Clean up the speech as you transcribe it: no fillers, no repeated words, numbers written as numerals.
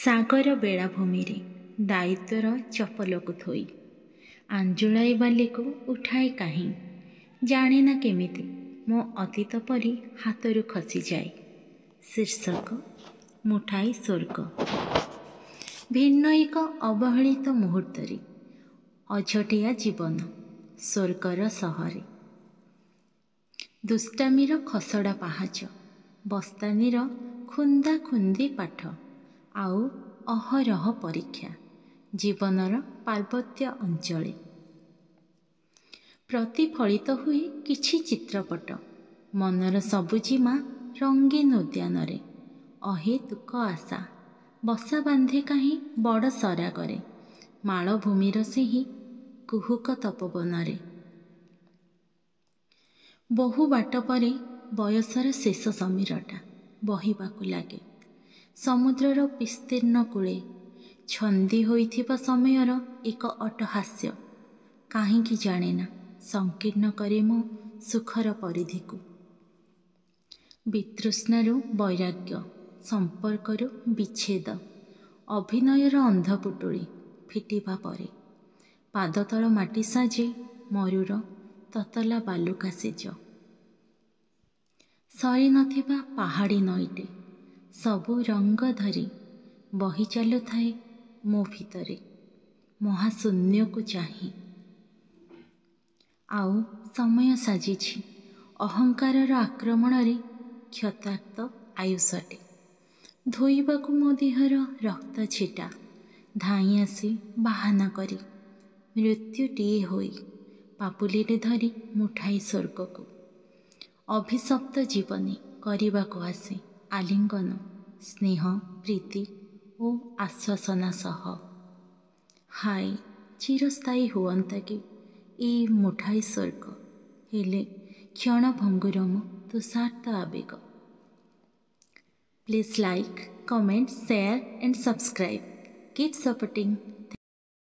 ସାଗର ବେଳାଭୂମିରେ ଦାୟିତ୍ୱର ଚପଲକୁ ଥୋଇ ଆଞ୍ଜୁଳାଇ ବାଲିକୁ ଉଠାଏ କାହିଁ, ଜାଣେ ନା କେମିତି ମୋ ଅତୀତ ପରି ହାତରୁ ଖସିଯାଏ। ଶୀର୍ଷକ ମୁଠାଇ ସ୍ୱର୍ଗ। ଭିନ୍ନ ଏକ ଅବହେଳିତ ମୁହୂର୍ତ୍ତରେ ଅଝଟିଆ ଜୀବନ ସ୍ୱର୍ଗର ସହରେ। ଦୁଷ୍ଟାମିର ଖସଡ଼ା ପାହାଚ, ବସ୍ତାନୀର ଖୁନ୍ଦା ଖୁନ୍ଦି ପାଠ, ଆଉ ଅହରହ ପରୀକ୍ଷା ଜୀବନର ପାର୍ବତ୍ୟ ଅଞ୍ଚଳେ। ପ୍ରତିଫଳିତ ହୁଏ କିଛି ଚିତ୍ରପଟ ମନର ସବୁଜିମା ରଙ୍ଗୀନ ଉଦ୍ୟାନରେ। ଅହେତୁକ ଆଶା ବସା ବାନ୍ଧେ କାହିଁ ବଡ଼ ସରାଗରେ, ମାଳଭୂମିର ସେହି କୁହୁକ ତପୋବନରେ। ବହୁ ବାଟ ପରେ ବୟସର ଶେଷ ସମୀରଟା ବହିବାକୁ ଲାଗେ ସମୁଦ୍ରର ବିସ୍ତୀର୍ଣ୍ଣ କୂଳେ। ଛନ୍ଦି ହୋଇଥିବା ସମୟର ଏକ ଅଟ୍ଟହାସ୍ୟ କାହିଁକି ଜାଣେନା ସଂକୀର୍ଣ୍ଣ କରେ ମୋ ସୁଖର ପରିଧିକୁ। ବିତୃଷ୍ଣାରୁ ବୈରାଗ୍ୟ, ସମ୍ପର୍କରୁ ବିଚ୍ଛେଦ, ଅଭିନୟର ଅନ୍ଧପୁଟୁଳି ଫିଟିବା ପରେ ପାଦତଳ ମାଟି ସାଜେ ମରୁର ତତଲା ବାଲୁକା ସେଜ। ସରି ନଥିବା ପାହାଡ଼ି ନଈଟେ ସବୁ ରଙ୍ଗ ଧରି ବହି ଚାଲୁଥାଏ ମୋ ଭିତରେ ମହାଶୂନ୍ୟକୁ ଚାହିଁ। ଆଉ ସମୟ ସାଜିଛି ଅହଙ୍କାରର ଆକ୍ରମଣରେ କ୍ଷତାକ୍ତ ଆୟୁଷଟେ। ଧୋଇବାକୁ ମୋ ଦେହର ରକ୍ତ ଛିଟା ଧାଇଁ ଆସି ବାହାନା କରି ମୃତ୍ୟୁଟିଏ ହୋଇ ପାପୁଲିରେ ଧରି ମୁଠାଇ ସ୍ୱର୍ଗକୁ। ଅଭିଶପ୍ତ ଜୀବନୀ କରିବାକୁ ଆସେ ଆଲିଙ୍ଗନ, ସ୍ନେହ, ପ୍ରୀତି ଓ ଆଶ୍ୱାସନା ସହ। ହାୟ ଚିରସ୍ଥାୟୀ ହୁଅନ୍ତା କି ଏ ମୁଠାଇ ସ୍ୱର୍ଗ, ହେଲେ କ୍ଷଣଭଙ୍ଗୁର ମୋ ତୁଷାର୍ତ୍ତ ଆବେଗ। Please like, comment, share and subscribe. Keep supporting.